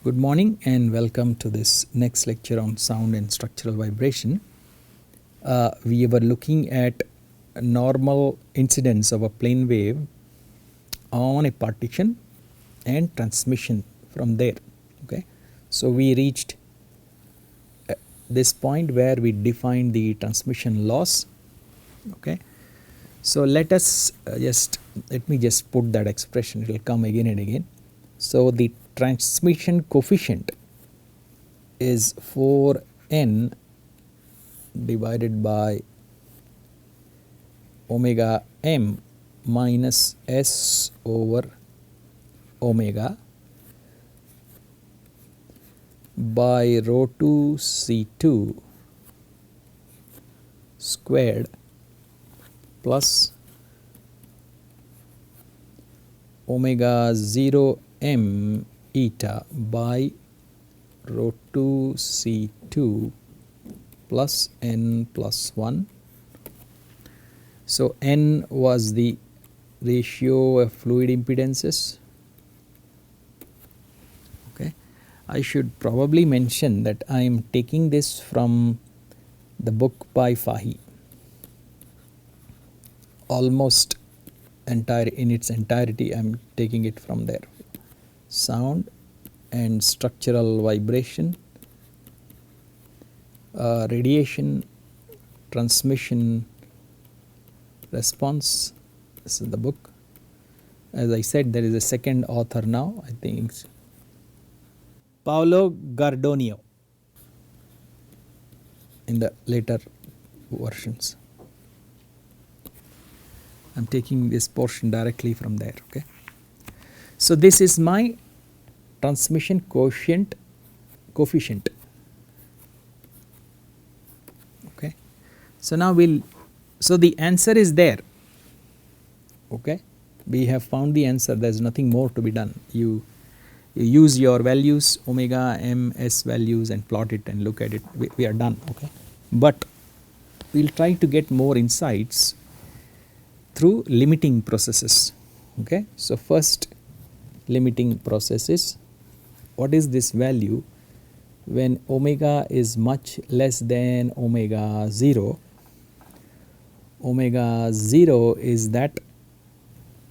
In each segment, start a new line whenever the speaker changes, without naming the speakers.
Good morning and welcome to this next lecture on sound and structural vibration. We were looking at normal incidence of a plane wave on a partition and transmission from there. Okay, so we reached this point where we defined the transmission loss. Okay, so let me just put that expression, it will come again and again. So the transmission coefficient is 4n divided by omega m minus s over omega by rho 2 C2 squared plus omega 0 m eta by rho 2 C2 plus n plus 1. So n was the ratio of fluid impedances. Okay, I should probably mention that I am taking this from the book by Fahy, almost in its entirety. I am taking it from there. Sound and structural vibration, radiation, transmission, response. This is the book. As I said, there is a second author now, I think Paolo Gardonio in the later versions. I am taking this portion directly from there. Okay, so this is my transmission coefficient. Okay, so now so the answer is there. Okay, we have found the answer. There is nothing more to be done. You use your values, omega m s values, and plot it and look at it. We are done. Okay, but we will try to get more insights through limiting processes. Okay, so first limiting process is, what is this value when omega is much less than omega 0? Omega 0 is that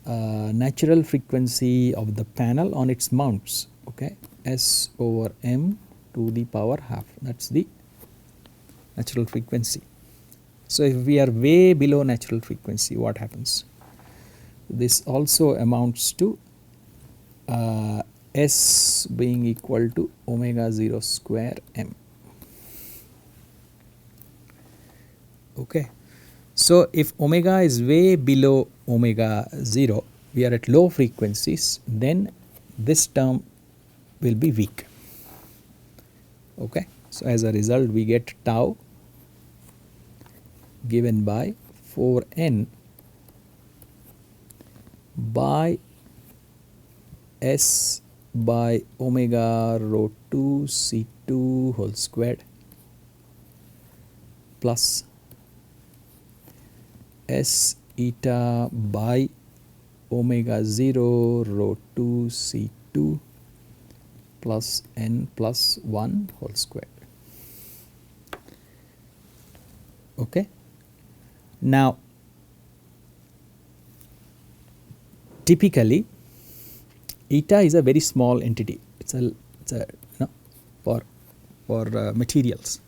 natural frequency of the panel on its mounts. Okay, s over m to the power half, that is the natural frequency. So if we are way below natural frequency, what happens? This also amounts to s being equal to omega 0 square m. Okay, so if omega is way below omega 0, we are at low frequencies, then this term will be weak. Okay, so as a result we get tau given by 4n by s by omega rho 2 C2 whole squared plus s eta by omega 0 rho 2 C2 plus n plus 1 whole squared. Okay, now typically eta is a very small entity. It's a for materials.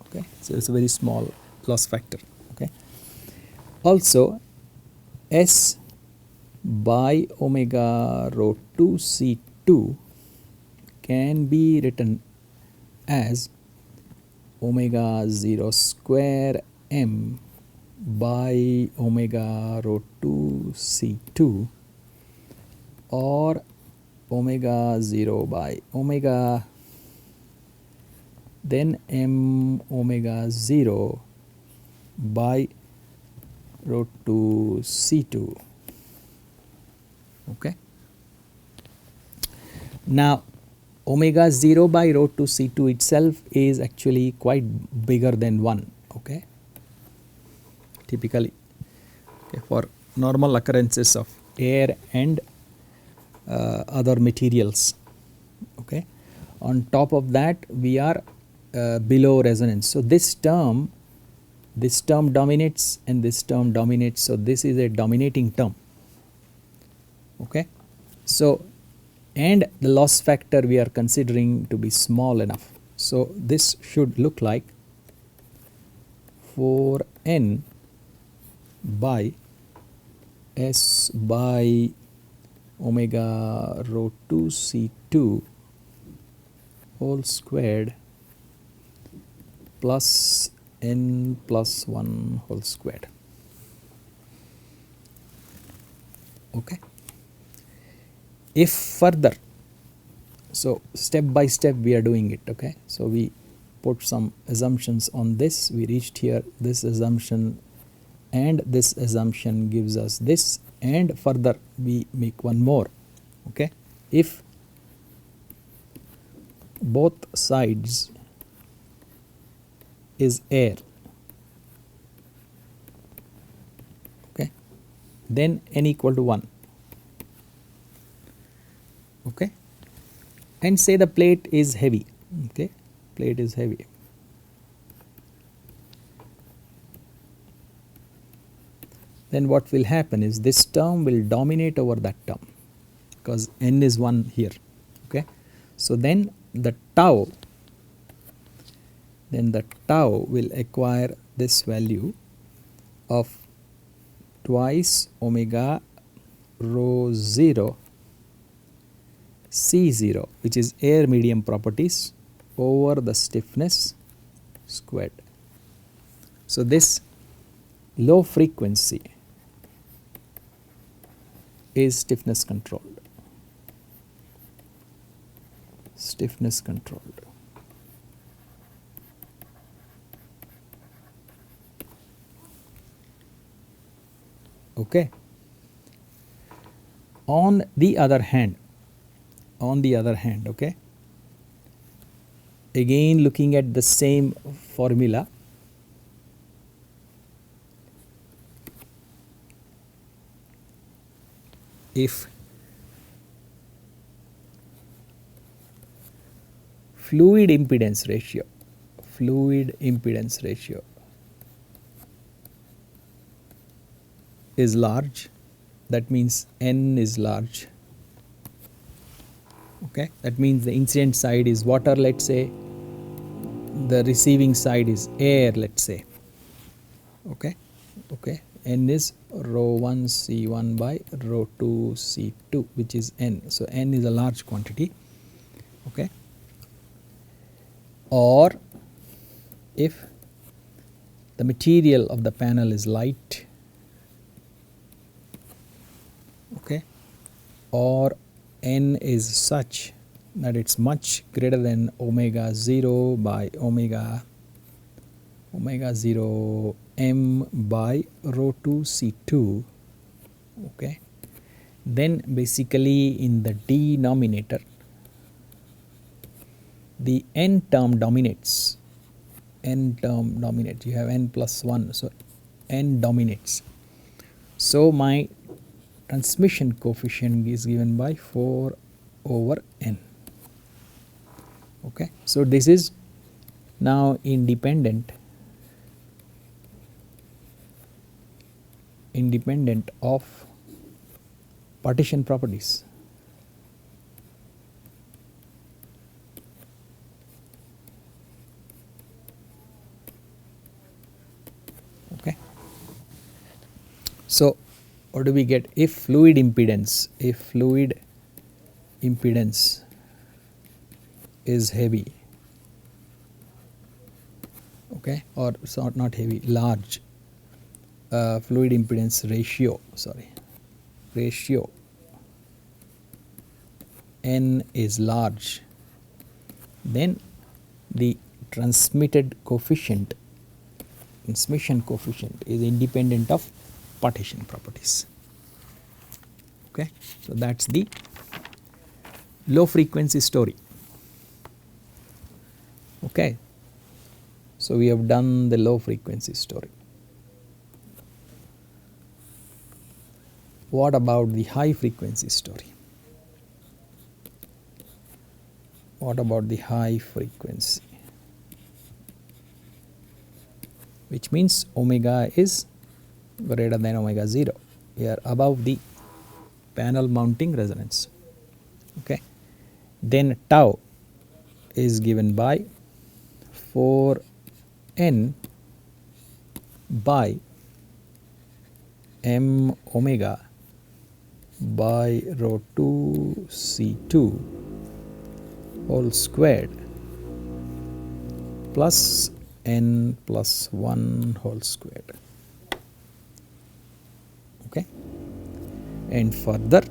Okay, so it's a very small loss factor. Okay, also s by omega rho 2 C2 can be written as omega 0 square m by omega rho 2 C2 or omega 0 by omega then m omega 0 by rho 2 C2. Okay, now omega 0 by rho 2 C2 itself is actually quite bigger than 1. Okay, typically, okay, for normal occurrences of air and other materials. Okay, on top of that we are below resonance. So this term dominates and this term dominates, so this is a dominating term. Okay, so and the loss factor we are considering to be small enough, so this should look like 4n by s by omega rho 2 c2 whole squared plus n plus 1 whole squared. Okay. If further, so step by step we are doing it. Okay, so we put some assumptions on this, we reached here, this assumption and this assumption gives us this, and further we make one more. Okay, if both sides is air, okay, then n equal to 1. Okay, and say the plate is heavy. Okay, plate is heavy. Then what will happen is this term will dominate over that term because n is 1 here. Okay, so then the tau will acquire this value of twice omega rho 0 C0, which is air medium properties, over the stiffness squared. So this low frequency is stiffness controlled. Stiffness controlled. Okay. On the other hand, okay, again looking at the same formula, if fluid impedance ratio is large, that means n is large. Okay, that means the incident side is water, let's say, the receiving side is air, let's say. Okay, n is rho 1 c1 by rho 2 c2, which is n, so n is a large quantity. Okay, or if the material of the panel is light, okay, or n is such that it's much greater than omega 0 by omega 0 m by rho 2 c2, okay, then basically in the denominator the n term dominates. You have n plus 1, so n dominates. So my transmission coefficient is given by 4 over n. Okay, so this is now independent of partition properties. Okay, so what do we get? If fluid impedance is heavy, okay, or it's not heavy, large, fluid impedance ratio n is large, then the transmission coefficient is independent of partition properties. Okay, so that's the low frequency story. Okay, so we have done the low frequency story. What about the high frequency story? what about the high frequency, which means omega is greater than omega 0. We are above the panel mounting resonance. Okay. Then tau is given by 4n by m omega by rho 2 C2 whole squared plus n plus 1 whole squared. Okay. And further,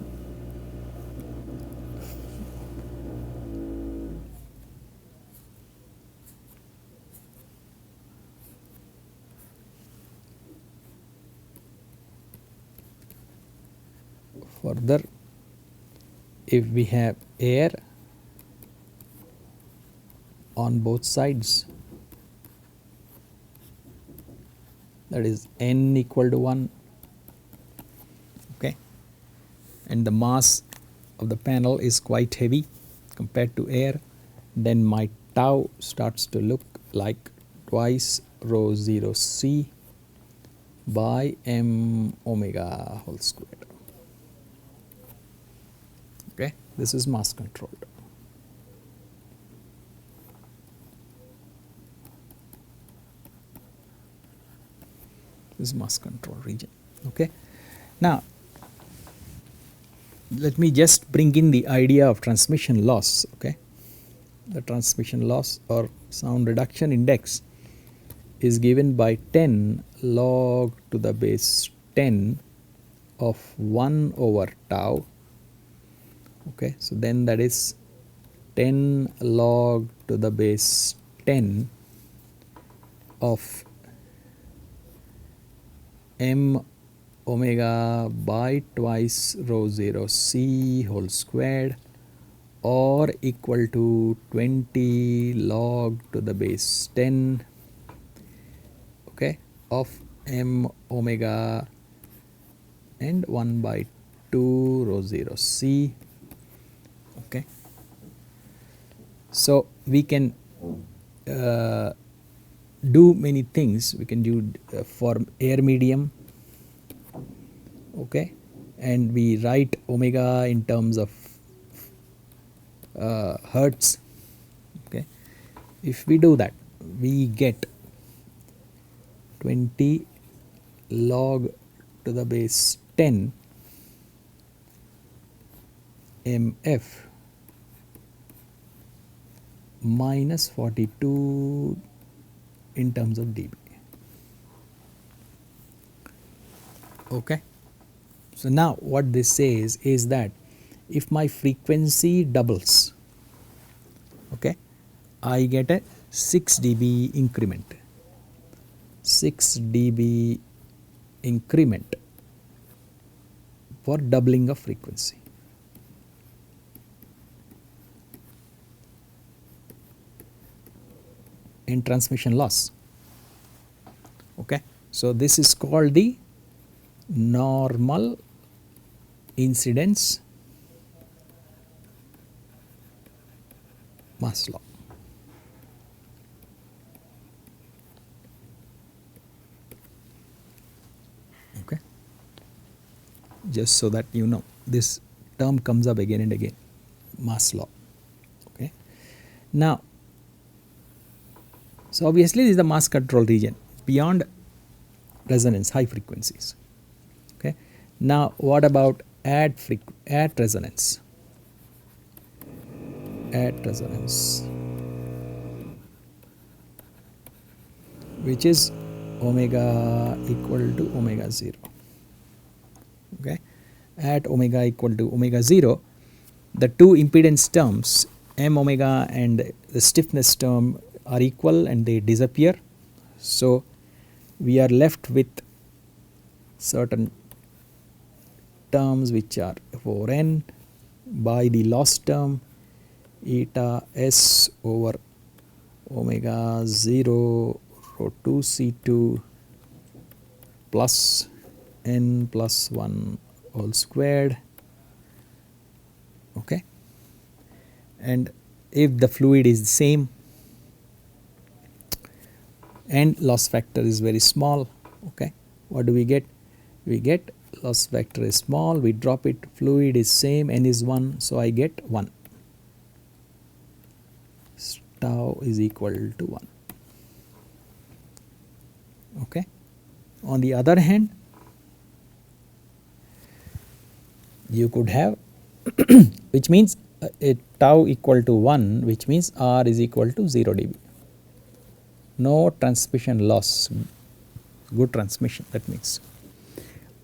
if we have air on both sides, that is n equal to 1, okay, and the mass of the panel is quite heavy compared to air, then my tau starts to look like twice rho 0 c by m omega whole squared. Okay, this is mass controlled. This is mass control region. Okay. Now let me just bring in the idea of transmission loss. Okay. The transmission loss or sound reduction index is given by 10 log to the base 10 of 1 over tau. Okay, so then that is 10 log to the base 10 of m omega by twice rho 0 c whole squared, or equal to 20 log to the base 10, okay, of m omega and 1 by 2 rho 0 c. Okay, so we can do many things. We can do for air medium, okay, and we write omega in terms of hertz. Okay, if we do that, we get 20 log to the base 10 mf minus 42 in terms of dB. Okay, so now what this says is that if my frequency doubles, okay, I get a 6 dB increment. 6 dB increment for doubling of frequency. In transmission loss. Okay, so this is called the normal incidence mass law. Okay, just so that you know, this term comes up again and again, mass law. Okay, now, so obviously this is the mass control region beyond resonance, high frequencies. Okay, now what about at resonance? At resonance, which is omega equal to omega 0. Okay, at omega equal to omega 0, the two impedance terms m omega and the stiffness term are equal and they disappear. So we are left with certain terms which are 4n by the loss term eta s over omega 0 rho 2 c2 plus n plus 1 whole squared. Okay, and if the fluid is the same and loss factor is very small. Okay, what do we get? We get loss factor is small, we drop it, fluid is same, n is 1, so I get 1. Tau is equal to 1. Okay. On the other hand, you could have which means tau equal to 1, which means R is equal to 0 dB. No transmission loss, good transmission, that means.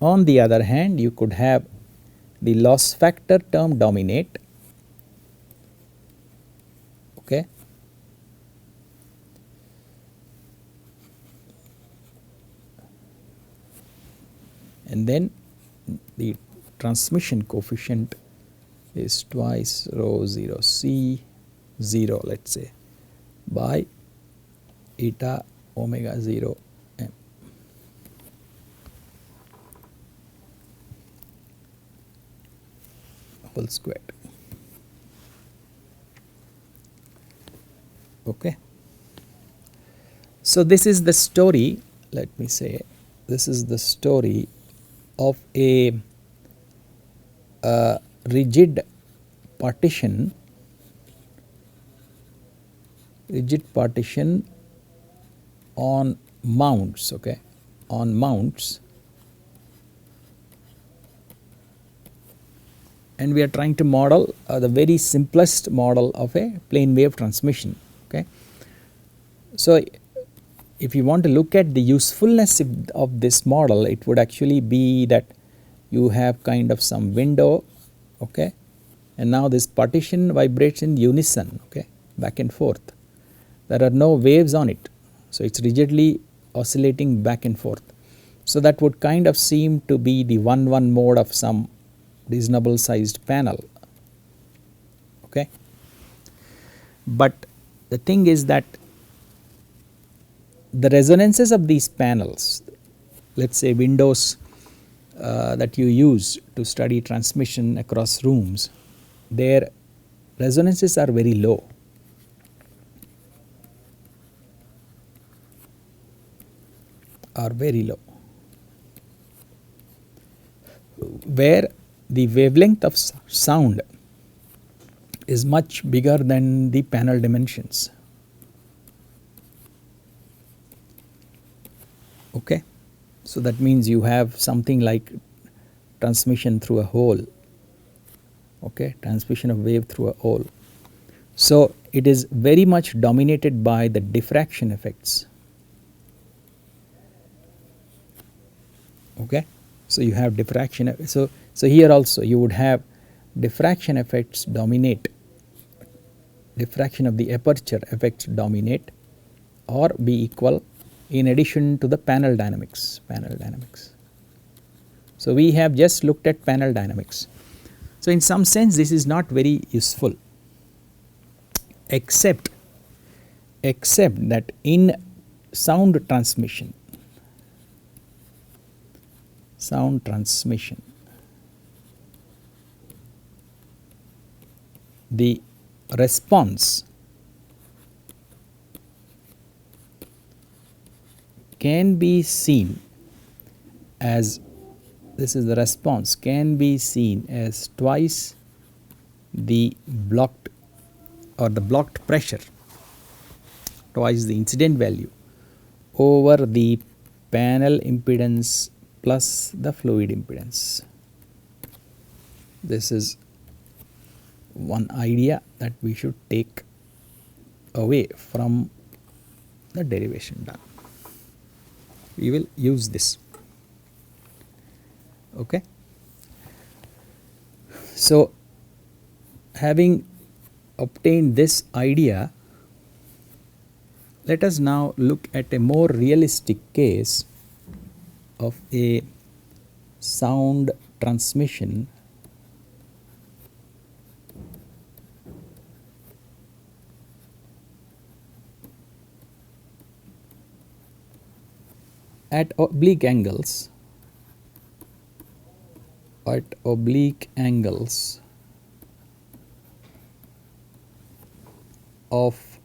On the other hand, you could have the loss factor term dominate. Okay. And then the transmission coefficient is twice rho 0 C 0, let us say, by eta omega 0 m. Whole squared. Okay. So this is the story, let me say, this is the story of a rigid partition on mounts, okay, on mounts, and we are trying to model the very simplest model of a plane wave transmission. Okay. So if you want to look at the usefulness of this model, it would actually be that you have kind of some window, okay, and now this partition vibrates in unison, okay, back and forth. There are no waves on it, so it is rigidly oscillating back and forth. So that would kind of seem to be the 1-1 mode of some reasonable sized panel. Okay. But the thing is that the resonances of these panels, let us say windows that you use to study transmission across rooms, their resonances are very low. Where the wavelength of sound is much bigger than the panel dimensions. Okay. So that means you have something like transmission through a hole, okay, transmission of wave through a hole. So it is very much dominated by the diffraction effects. Okay. So you have diffraction, so here also you would have diffraction effects dominate, diffraction of the aperture effects dominate or be equal in addition to the panel dynamics. So we have just looked at panel dynamics. So in some sense this is not very useful, except that in sound transmission, the response can be seen as, this is the response, can be seen as twice the blocked or the blocked pressure, twice the incident value over the panel impedance plus the fluid impedance. This is one idea that we should take away from the derivation done. We will use this. Okay. So having obtained this idea, let us now look at a more realistic case of a sound transmission at oblique angles, of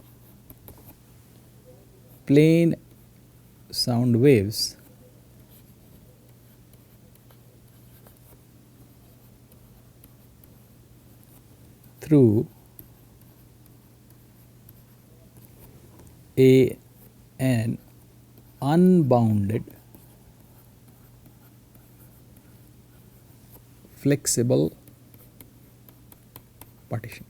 plane sound waves through an unbounded flexible partition.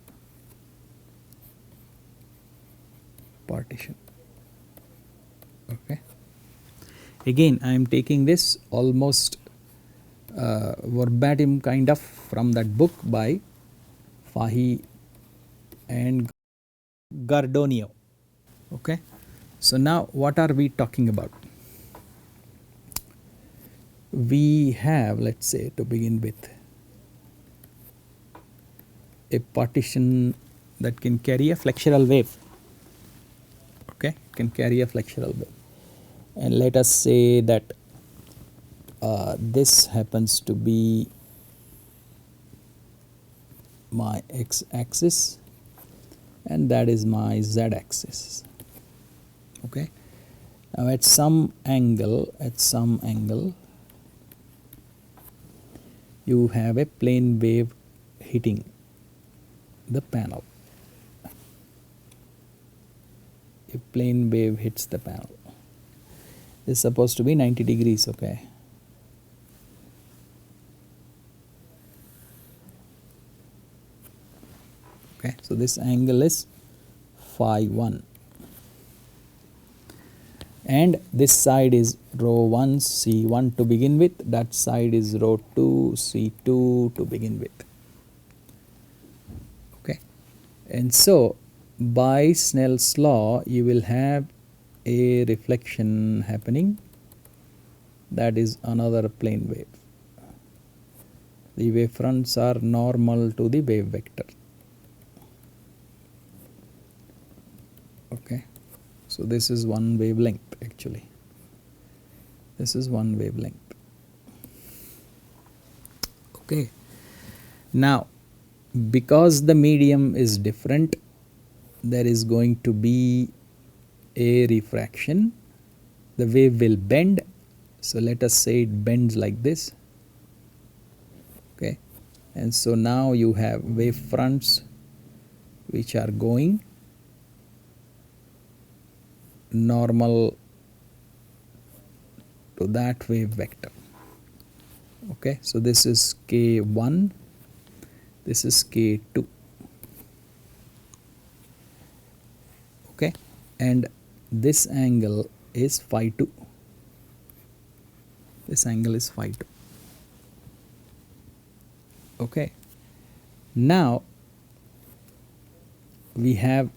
Okay. Again, I am taking this almost verbatim kind of from that book by Fahy and Gardonio. Okay. So now what are we talking about? We have, let's say, to begin with, a partition that can carry a flexural wave. Okay, can carry a flexural wave, and let us say that this happens to be my x-axis and that is my z-axis. Okay, now at some angle you have a plane wave hitting the panel. A plane wave hits the panel. It's supposed to be 90 degrees. Okay, so this angle is phi 1 and this side is rho 1 c1 to begin with, that side is rho 2 c2 to begin with. Okay, and so by Snell's law you will have a reflection happening, that is another plane wave. The wave fronts are normal to the wave vector. Okay, so this is one wavelength actually. This is one wavelength. Okay, now because the medium is different, there is going to be a refraction. The wave will bend. So let us say it bends like this. Okay, and so now you have wave fronts which are going normal to that wave vector. Okay, so this is k1, this is k2. Okay, and this angle is phi 2. This angle is phi 2. Okay, now we have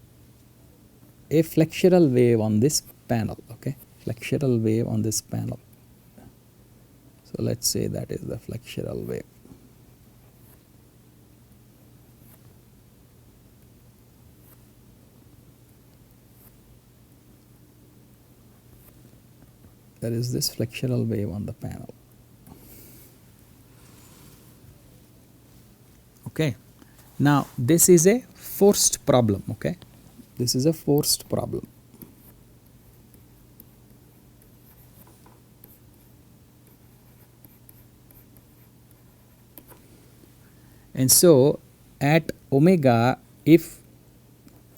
a flexural wave on this panel. Okay, flexural wave on this panel. So let's say that is the flexural wave. There is this flexural wave on the panel. Okay, now this is a forced problem. Okay, this is a forced problem. And so at omega, if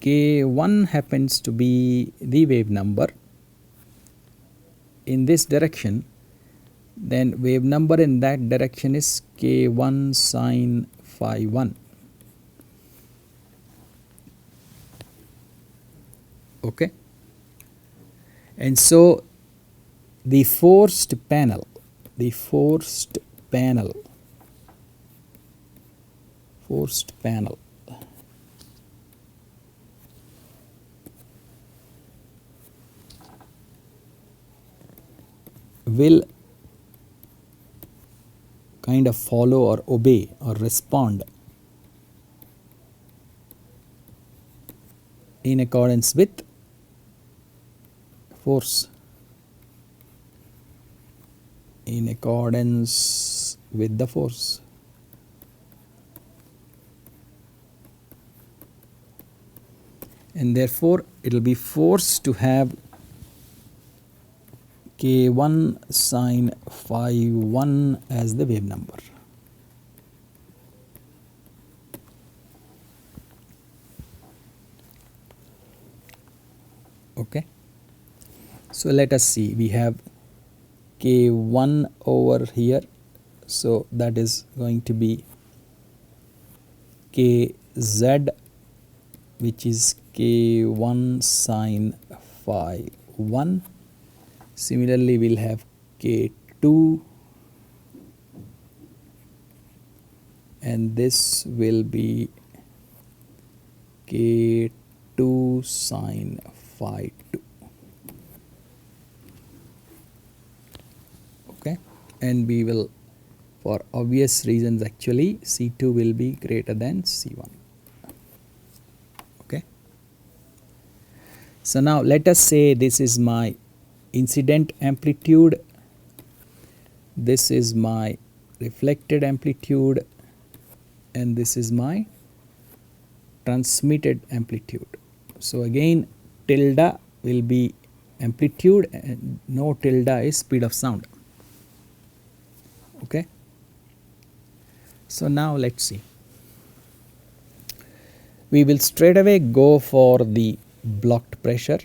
k1 happens to be the wave number in this direction, then wave number in that direction is k1 sine phi 1. Okay, and so the forced panel will kind of follow or obey or respond in accordance with force, in accordance with the force. and therefore it will be forced to have k1 sine phi 1 as the wave number. Okay, so let us see, we have k1 over here, so that is going to be kz, which is k1 sine phi 1. Similarly, we'll have k2, and this will be k2 sine phi 2. Okay, and we will, for obvious reasons, actually C2 will be greater than C1. Okay, so now let us say this is my incident amplitude, this is my reflected amplitude, and this is my transmitted amplitude. So again, tilde will be amplitude and no tilde is speed of sound. Okay, so now let's see, we will straight away go for the blocked pressure,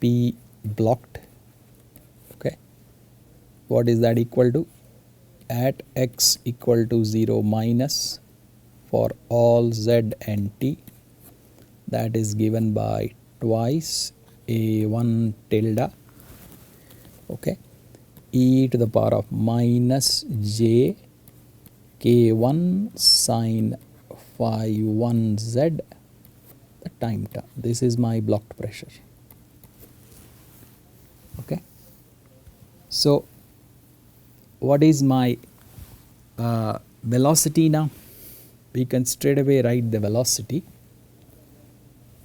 P blocked. Okay, what is that equal to? At x equal to 0 minus for all z and t, that is given by twice a1 tilde, okay, e to the power of minus j k1 sine phi 1 z, the time term. This is my blocked pressure. Okay, so what is my velocity now? We can straight away write the velocity.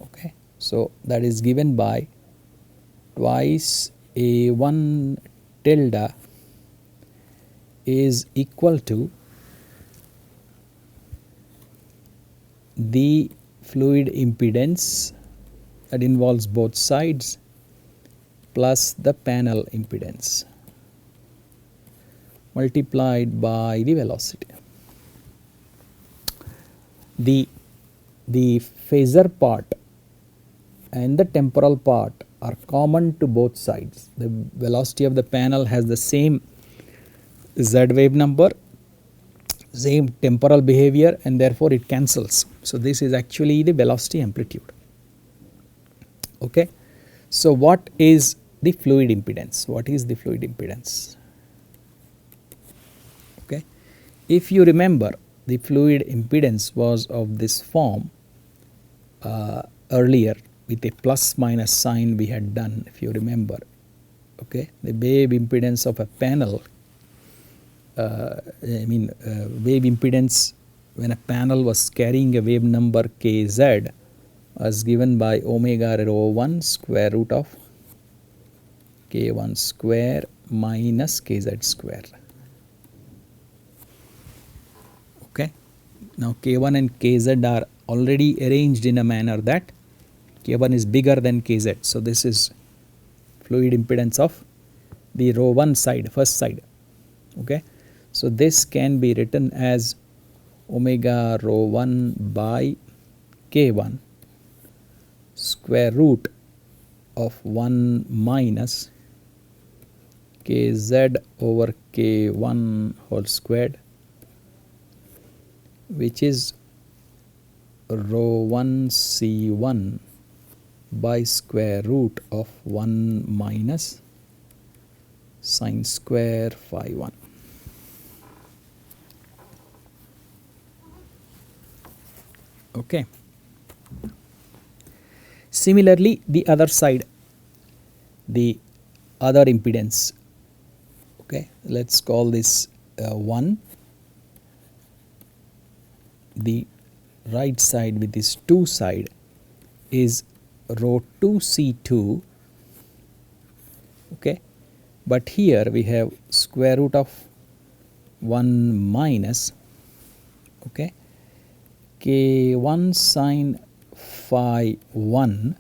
Okay, so that is given by twice a1 tilde is equal to the fluid impedance that involves both sides plus the panel impedance multiplied by the velocity. The phasor part and the temporal part are common to both sides. The velocity of the panel has the same z wave number, same temporal behavior, and therefore it cancels. So this is actually the velocity amplitude. Okay, so what is the fluid impedance? What is the fluid impedance? Okay, if you remember, the fluid impedance was of this form earlier with a plus minus sign we had done, if you remember. Okay, the wave impedance of a panel, wave impedance when a panel was carrying a wave number kz was given by omega rho 1 square root of k1 square minus kz square. Okay, now k1 and kz are already arranged in a manner that k1 is bigger than kz. So this is fluid impedance of the rho 1 side, first side. Okay, so this can be written as omega rho 1 by k1 square root of 1 minus kz over k1 whole squared, which is rho 1 c1 by square root of 1 minus sine square phi 1. Okay. Similarly, the other side, the other impedance. Okay, let's call this 1. The right side with this 2 side is rho 2 c2. Okay, but here we have square root of 1 minus, okay, k1 sine phi 1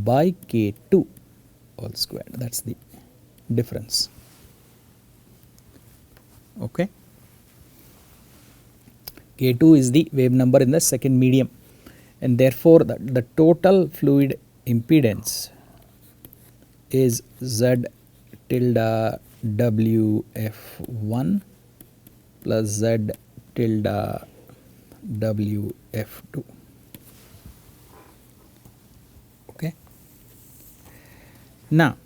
by k2 all squared. That's the difference. Okay. K2 is the wave number in the second medium, and therefore the total fluid impedance is Z tilde WF1 plus Z tilde WF2. Okay. Now,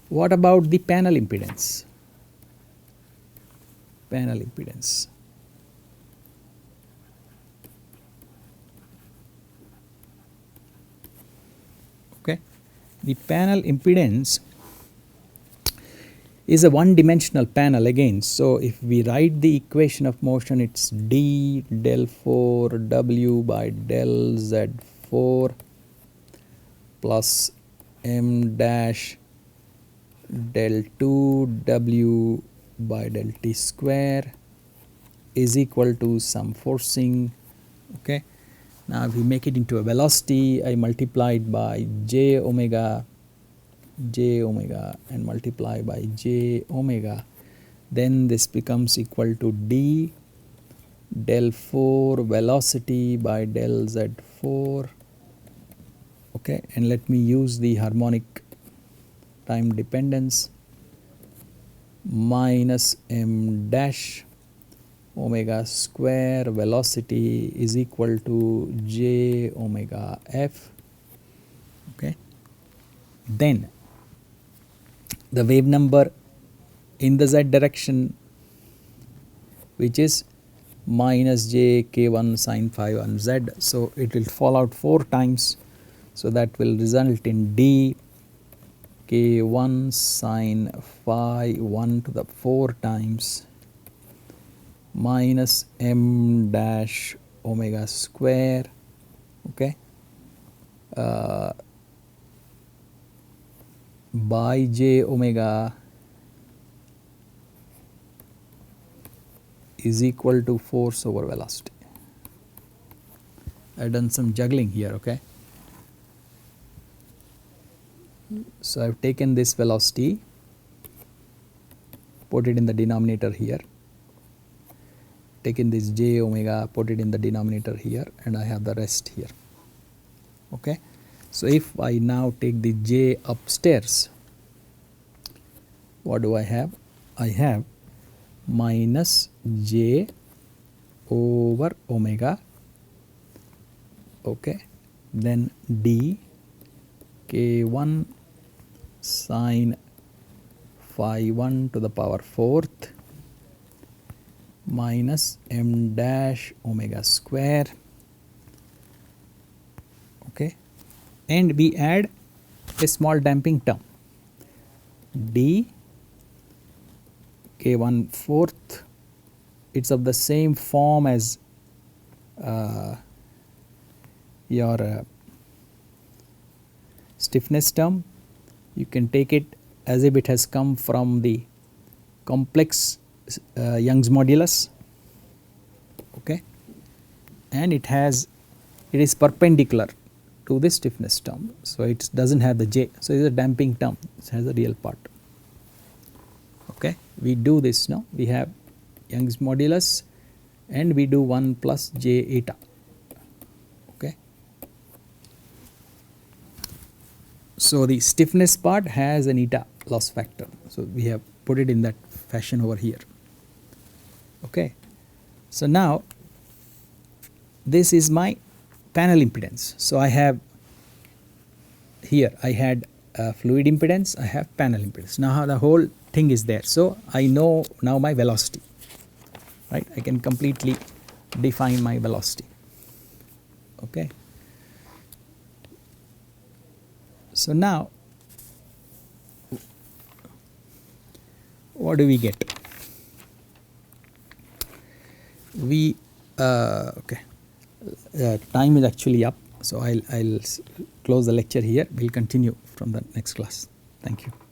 what about the panel impedance? Panel impedance. Okay. The panel impedance is a one-dimensional panel again. So if we write the equation of motion, it's d del 4 W by del Z4 plus m dash del 2 W by del T square is equal to some forcing. Okay. Now if we make it into a velocity, I multiply it by j omega and multiply by j omega, then this becomes equal to d del 4 velocity by del Z4. Okay, and let me use the harmonic time dependence minus m dash omega square velocity is equal to j omega f. Okay, then the wave number in the z direction, which is minus j k1 sin phi 1 z, so it will fall out 4 times, so that will result in d k1 sin phi 1 to the 4 times minus m dash omega square. Okay, by j omega is equal to force over velocity. I have done some juggling here. Okay, so I have taken this velocity, put it in the denominator here, taken this j omega, put it in the denominator here, and I have the rest here. Okay, so if I now take the j upstairs, what do I have? I have minus j over omega, okay, then d k1 sin phi 1 to the power 4th minus m dash omega square. Okay, and we add a small damping term d k1 4th. It's of the same form as your stiffness term. You can take it as if it has come from the complex Young's modulus. Okay, and it is perpendicular to the stiffness term, so it doesn't have the j, so it is a damping term, it has a real part. Okay, we do this now, we have Young's modulus and we do 1 plus j eta. Okay, so the stiffness part has an eta loss factor, so we have put it in that fashion over here. Okay, so now this is my panel impedance. So I have here, I had fluid impedance, I have panel impedance. Now the whole thing is there, so I know now my velocity, right? I can completely define my velocity. Okay, so now what do we get? We okay, time is actually up, so I'll close the lecture here. We'll continue from the next class. Thank you.